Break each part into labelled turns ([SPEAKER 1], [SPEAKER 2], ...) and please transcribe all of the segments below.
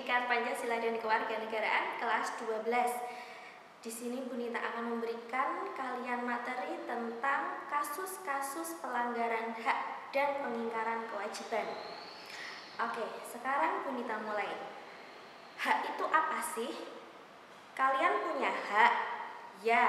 [SPEAKER 1] Pendidikan Pancasila dan Kewarganegaraan kelas 12. Di sini Bu Nita akan memberikan kalian materi tentang kasus-kasus pelanggaran hak dan pengingkaran kewajiban. Oke, sekarang Bu Nita mulai. Hak itu apa sih? Kalian punya hak? Ya,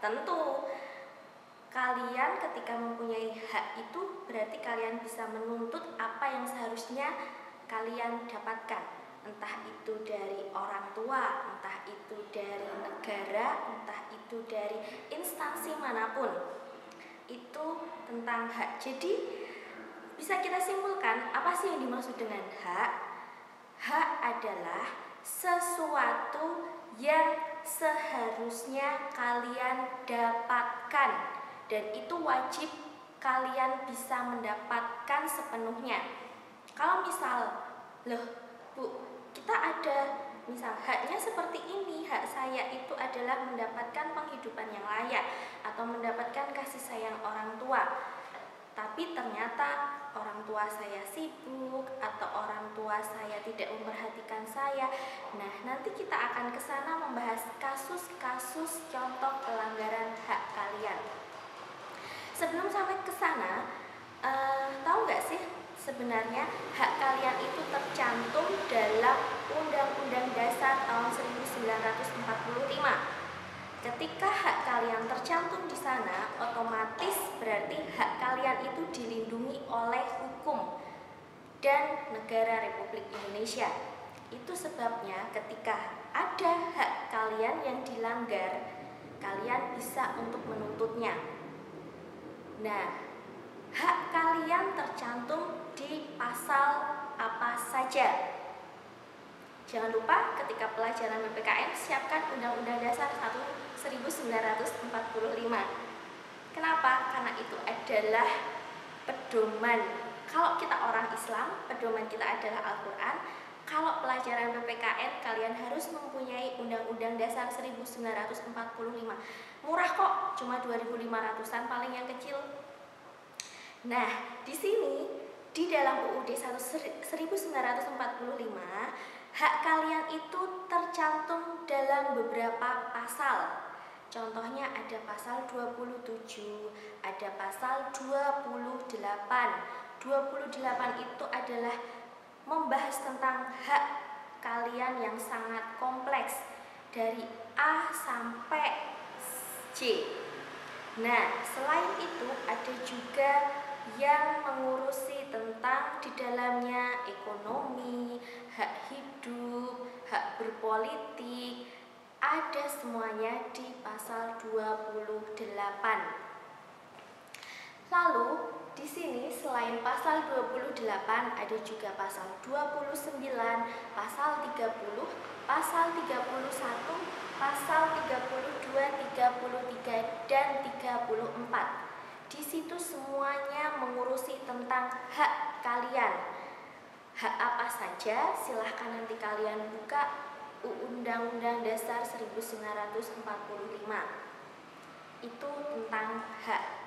[SPEAKER 1] tentu. Kalian ketika mempunyai hak itu berarti kalian bisa menuntut apa yang seharusnya kalian dapatkan. Entah itu dari orang tua, entah itu dari negara, entah itu dari instansi manapun. Itu tentang hak. Jadi bisa kita simpulkan apa sih yang dimaksud dengan hak? Hak adalah sesuatu yang seharusnya kalian dapatkan dan itu wajib kalian bisa mendapatkan sepenuhnya. Kalau misal, loh Bu, kita ada misal haknya seperti ini, hak saya itu adalah mendapatkan penghidupan yang layak atau mendapatkan kasih sayang orang tua. Tapi ternyata orang tua saya sibuk atau orang tua saya tidak memperhatikan saya. Nah, nanti kita akan ke sana membahas kasus-kasus contoh pelanggaran hak kalian. Sebelum sampai ke sana, tahu nggak sih sebenarnya hak kalian itu tercantum dalam Undang-Undang Dasar tahun 1945. Ketika hak kalian tercantum di sana, otomatis berarti hak kalian itu dilindungi oleh hukum dan negara Republik Indonesia. Itu sebabnya ketika ada hak kalian yang dilanggar, kalian bisa untuk menuntutnya. Nah, hak kalian tercantum di pasal apa saja? Jangan lupa ketika pelajaran PPKN siapkan Undang-Undang Dasar 1945. Kenapa? Karena itu adalah pedoman. Kalau kita orang Islam, pedoman kita adalah Al-Quran. Kalau pelajaran PPKN, kalian harus mempunyai Undang-Undang Dasar 1945. Murah kok, cuma 2.500-an paling yang kecil. Nah, di sini di dalam UUD 1945, hak kalian itu tercantum dalam beberapa pasal. Contohnya ada pasal 27, ada pasal 28. 28 itu adalah membahas tentang hak kalian yang sangat kompleks dari A sampai C. Nah, selain itu ada juga yang mengurusi tentang di dalamnya ekonomi, hak hidup, hak berpolitik, ada semuanya di pasal 28. Lalu di sini selain pasal 28 ada juga pasal 29, pasal 30, pasal 31, pasal 32, 33 dan 34. Di situ semuanya mengurusi tentang hak kalian. Hak apa saja? Silahkan nanti kalian buka Undang-Undang Dasar 1945. Itu tentang hak.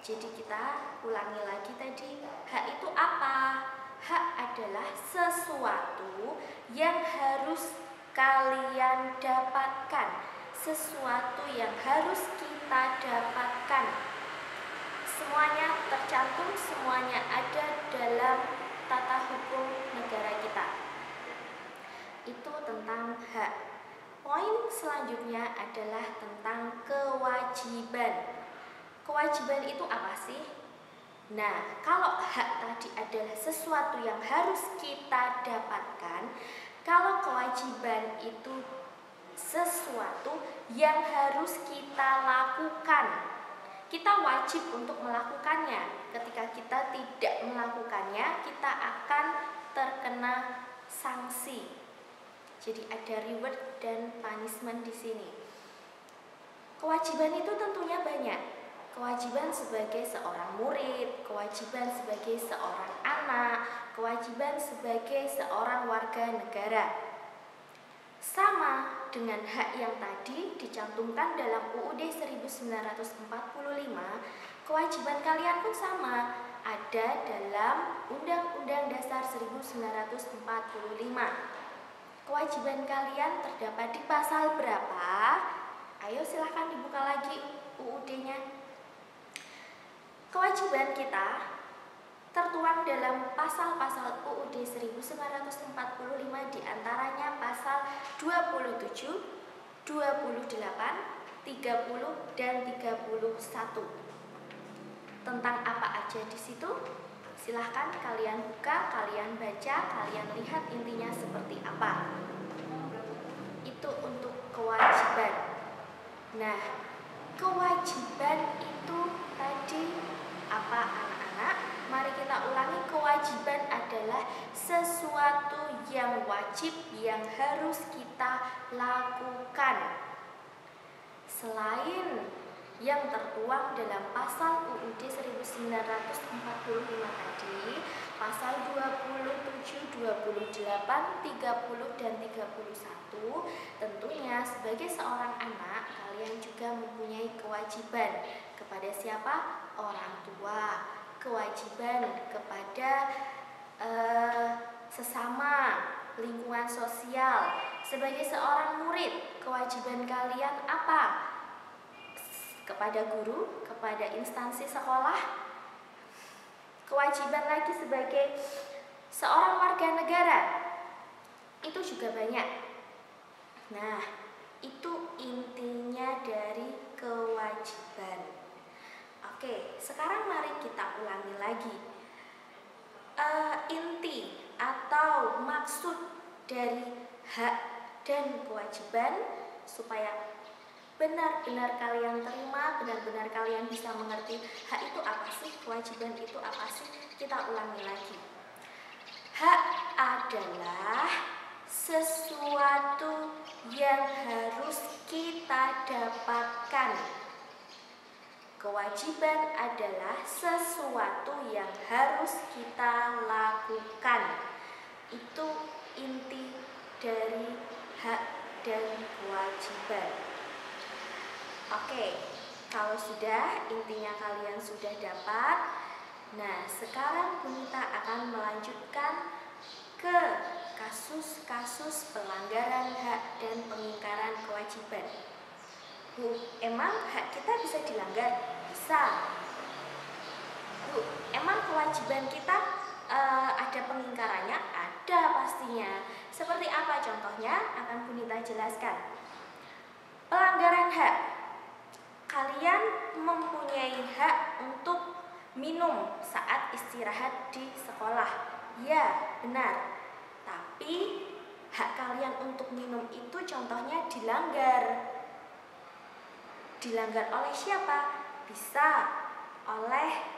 [SPEAKER 1] Jadi kita ulangi lagi tadi, hak itu apa? Hak adalah sesuatu yang harus kalian dapatkan, sesuatu yang harus kita dapatkan. Semuanya tercantum, semuanya ada dalam tata hukum negara kita. Itu tentang hak. Poin selanjutnya adalah tentang kewajiban. Kewajiban itu apa sih? Nah, kalau hak tadi adalah sesuatu yang harus kita dapatkan, kalau kewajiban itu sesuatu yang harus kita lakukan. Kita wajib untuk melakukannya. Ketika kita tidak melakukannya, kita akan terkena sanksi. Jadi ada reward dan punishment di sini. Kewajiban itu tentunya banyak. Kewajiban sebagai seorang murid, kewajiban sebagai seorang anak, kewajiban sebagai seorang warga negara. Sama dengan hak yang tadi dicantumkan dalam UUD 1945, kewajiban kalian pun sama, ada dalam Undang-Undang Dasar 1945. Kewajiban kalian terdapat di pasal berapa? Ayo silahkan dibuka lagi UUD-nya. Kewajiban kita tertuang dalam pasal-pasal UUD 1945, diantaranya pasal 27, 28, 30, dan 31. Tentang apa aja di situ? Silahkan kalian buka, kalian baca, kalian lihat intinya seperti apa. Itu untuk kewajiban. Nah, kewajiban itu tadi apa anak-anak? Mari kita ulangi. Kewajiban adalah sesuatu yang wajib yang harus kita lakukan. Selain yang tertuang dalam pasal UUD 1945 tadi, pasal 27, 28, 30, dan 31, tentunya sebagai seorang anak, kalian juga mempunyai kewajiban kepada siapa? Orang tua. Kewajiban kepada sesama, lingkungan sosial. Sebagai seorang murid, kewajiban kalian apa? Kepada guru, kepada instansi sekolah. Kewajiban lagi sebagai seorang warga negara, itu juga banyak. Nah, itu intinya dari kewajiban. Oke, sekarang mari kita ulangi lagi. Inti atau maksud dari hak dan kewajiban supaya benar-benar kalian terima, benar-benar kalian bisa mengerti hak itu apa sih, kewajiban itu apa sih. Kita ulangi lagi. Hak adalah sesuatu yang harus kita dapatkan. Kewajiban adalah sesuatu yang harus kita lakukan. Itu inti dari hak dan kewajiban. Oke, kalau sudah intinya kalian sudah dapat. Nah, sekarang Bunita akan melanjutkan ke kasus-kasus pelanggaran hak dan pengingkaran kewajiban. Bu, emang hak kita bisa dilanggar? Bisa. Bu, emang kewajiban kita ada pengingkarannya? Ada pastinya. Seperti apa contohnya? Akan Bunita jelaskan. Pelanggaran hak. Kalian mempunyai hak untuk minum saat istirahat di sekolah. Ya, benar. Tapi hak kalian untuk minum itu contohnya dilanggar. Dilanggar oleh siapa? Bisa oleh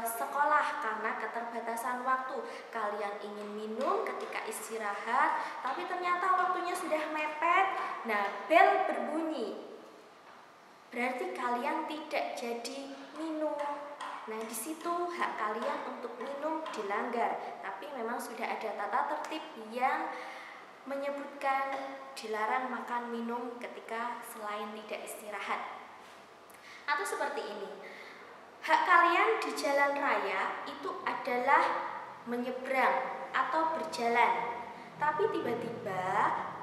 [SPEAKER 1] sekolah karena keterbatasan waktu. Kalian ingin minum ketika istirahat, tapi ternyata waktunya sudah mepet. Nah, bel berbunyi. Berarti kalian tidak jadi minum. Nah, di situ hak kalian untuk minum dilanggar. Tapi memang sudah ada tata tertib yang menyebutkan dilarang makan minum ketika selain tidak istirahat. Atau seperti ini. Hak kalian di jalan raya itu adalah menyeberang atau berjalan. Tapi tiba-tiba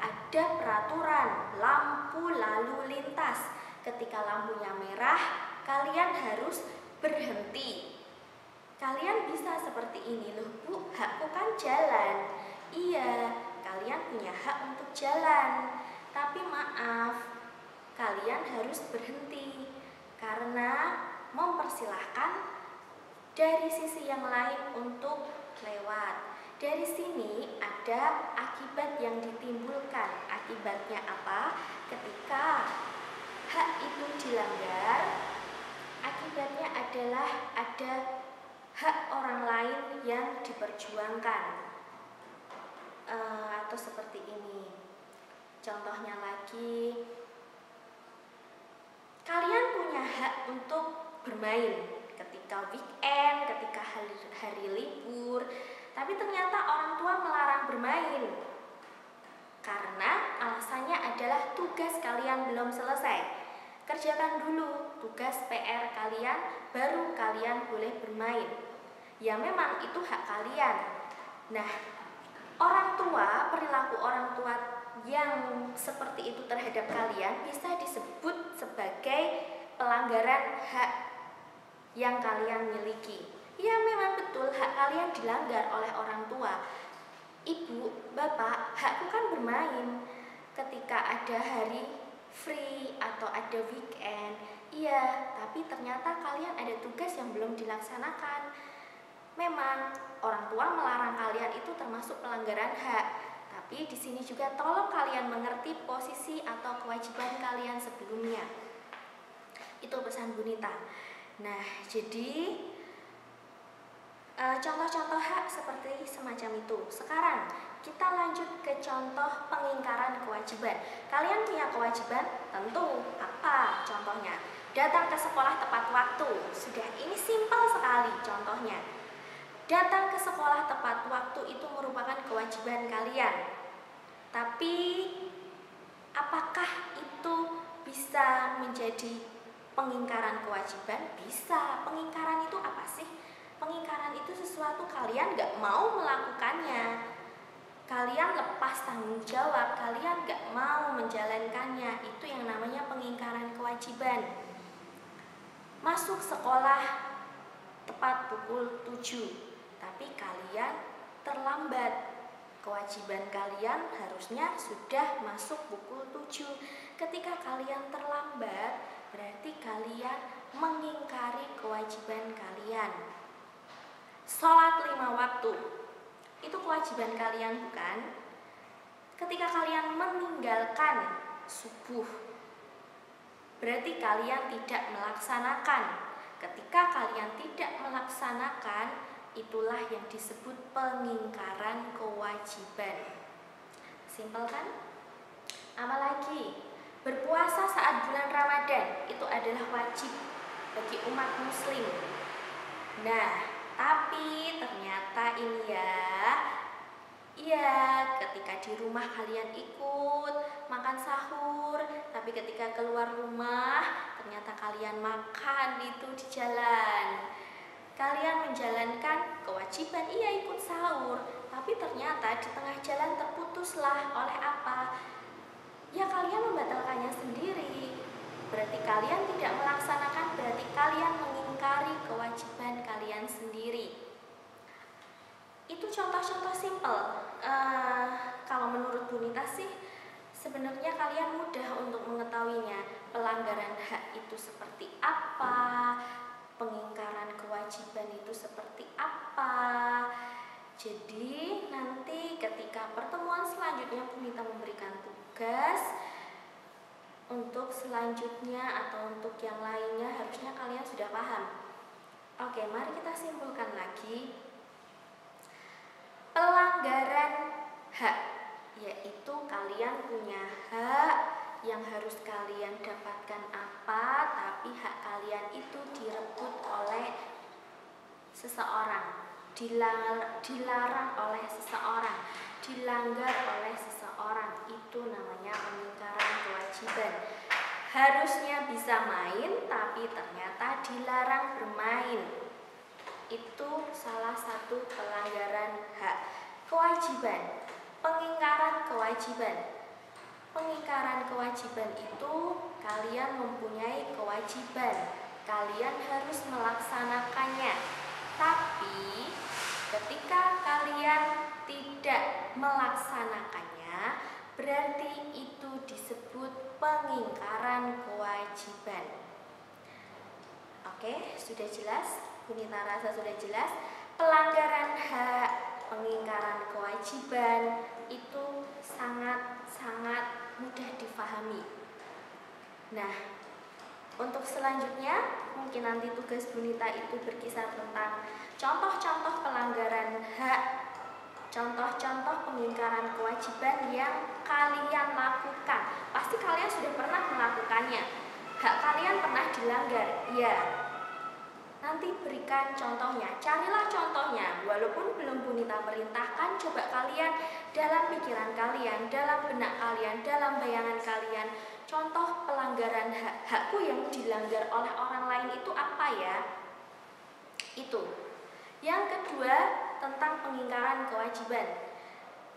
[SPEAKER 1] ada peraturan lampu lalu lintas. Ketika lampunya merah, kalian harus berhenti. Kalian bisa seperti ini, loh Bu, hakku kan jalan. Iya, kalian punya hak untuk jalan. Tapi maaf, kalian harus berhenti karena mempersilahkan dari sisi yang lain untuk lewat. Dari sini ada akibat yang ditimbulkan. Akibatnya apa? Ketika hak itu dilanggar, akibatnya adalah ada hak orang lain yang diperjuangkan. Atau seperti ini. Contohnya lagi, kalian punya hak untuk bermain ketika weekend, ketika hari libur, tapi ternyata orang tua melarang bermain karena alasannya adalah tugas kalian belum selesai. Kerjakan dulu tugas PR kalian, baru kalian boleh bermain. Ya memang itu hak kalian. Nah, orang tua perilaku yang seperti itu terhadap kalian bisa disebut sebagai pelanggaran hak yang kalian miliki. Ya, memang betul hak kalian dilanggar oleh orang tua. Ibu, bapak, hakku kan bermain ketika ada hari free atau ada weekend. Iya, tapi ternyata kalian ada tugas yang belum dilaksanakan. Memang orang tua melarang kalian itu termasuk pelanggaran hak. Tapi di sini juga tolong kalian mengerti posisi atau kewajiban kalian sebelumnya. Itu pesan Bu Nita. Nah, jadi contoh-contoh hak seperti semacam itu. Sekarang kita lanjut ke contoh pengingkaran kewajiban. Kalian punya kewajiban? Tentu. Apa contohnya? Datang ke sekolah tepat waktu. Sudah, ini simpel sekali contohnya. Datang ke sekolah tepat waktu itu merupakan kewajiban kalian. Tapi apakah itu bisa menjadi pengingkaran kewajiban? Bisa. Pengingkaran itu apa sih? Pengingkaran itu sesuatu kalian gak mau melakukannya. Kalian lepas tanggung jawab, kalian gak mau menjalankannya. Itu yang namanya pengingkaran kewajiban. Masuk sekolah tepat pukul 7, tapi kalian terlambat. Kewajiban kalian harusnya sudah masuk pukul 7. Ketika kalian terlambat, berarti kalian mengingkari kewajiban kalian. Sholat 5 waktu, itu kewajiban kalian bukan? Ketika kalian meninggalkan subuh, berarti kalian tidak melaksanakan. Ketika kalian tidak melaksanakan, itulah yang disebut pengingkaran kewajiban. Simpel kan? Apa lagi? Berpuasa saat bulan Ramadan itu adalah wajib bagi umat muslim. Nah, tapi ternyata ini ketika di rumah kalian ikut makan sahur, tapi ketika keluar rumah ternyata kalian makan itu di jalan. Kalian menjalankan kewajiban ikut sahur, tapi ternyata di tengah jalan terputuslah oleh apa? Ya, kalian membatalkannya sendiri. Berarti kalian tidak melaksanakan, berarti kalian mengingkari kewajiban kalian sendiri. Itu contoh-contoh simpel. Kalau menurut Bu Nita sih sebenarnya kalian mudah untuk mengetahuinya. Pelanggaran hak itu seperti apa, pengingkaran kewajiban itu seperti apa. Jadi nanti ketika pertemuan selanjutnya Bu Nita memberikan tugas untuk selanjutnya atau untuk yang lainnya, harusnya kalian sudah paham. Oke, mari kita simpulkan lagi. Pelanggaran hak, yaitu kalian punya hak yang harus kalian dapatkan apa, tapi hak kalian itu direbut oleh seseorang, dilarang oleh seseorang, dilanggar oleh seseorang. Itu namanya pengingkaran kewajiban. Harusnya bisa main, tapi ternyata dilarang bermain. Itu salah satu pelanggaran hak. Kewajiban, pengingkaran kewajiban. Pengingkaran kewajiban itu kalian mempunyai kewajiban, kalian harus melaksanakannya. Tapi ketika kalian tidak melaksanakannya, berarti itu disebut pengingkaran kewajiban. Oke, sudah jelas? Bu Nita rasa sudah jelas. Pelanggaran hak, pengingkaran kewajiban itu sangat mudah difahami. Nah, untuk selanjutnya mungkin nanti tugas Bu Nita itu berkisar tentang contoh-contoh pelanggaran hak, contoh-contoh pengingkaran kewajiban yang kalian lakukan. Pasti kalian sudah pernah melakukannya. Hak kalian pernah dilanggar, ya. Nanti berikan contohnya, carilah contohnya. Walaupun belum Bu Nita perintahkan, coba kalian dalam pikiran kalian, dalam benak kalian, dalam bayangan kalian, contoh pelanggaran hakku yang dilanggar oleh orang lain itu apa ya? Itu. Yang kedua, tentang pengingkaran kewajiban.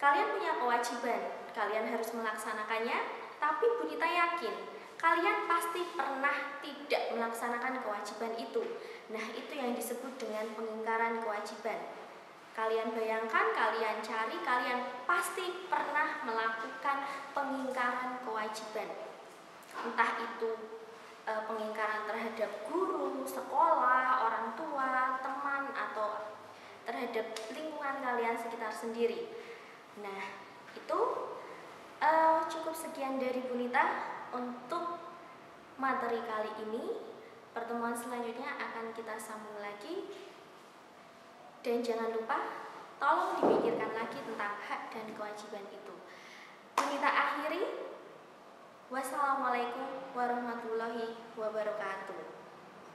[SPEAKER 1] Kalian punya kewajiban, kalian harus melaksanakannya, tapi Bunita yakin kalian pasti pernah tidak melaksanakan kewajiban itu. Nah, itu yang disebut dengan pengingkaran kewajiban. Kalian bayangkan, kalian cari, kalian pasti pernah melakukan pengingkaran kewajiban. Entah itu pengingkaran terhadap guru, sekolah, orang tua, teman, atau terhadap lingkungan kalian sekitar sendiri. Nah, itu cukup sekian dari Bunita untuk materi kali ini. Pertemuan selanjutnya akan kita sambung lagi. Dan jangan lupa, tolong dipikirkan lagi tentang hak dan kewajiban itu. Bunita akhiri. Wassalamualaikum warahmatullahi wabarakatuh.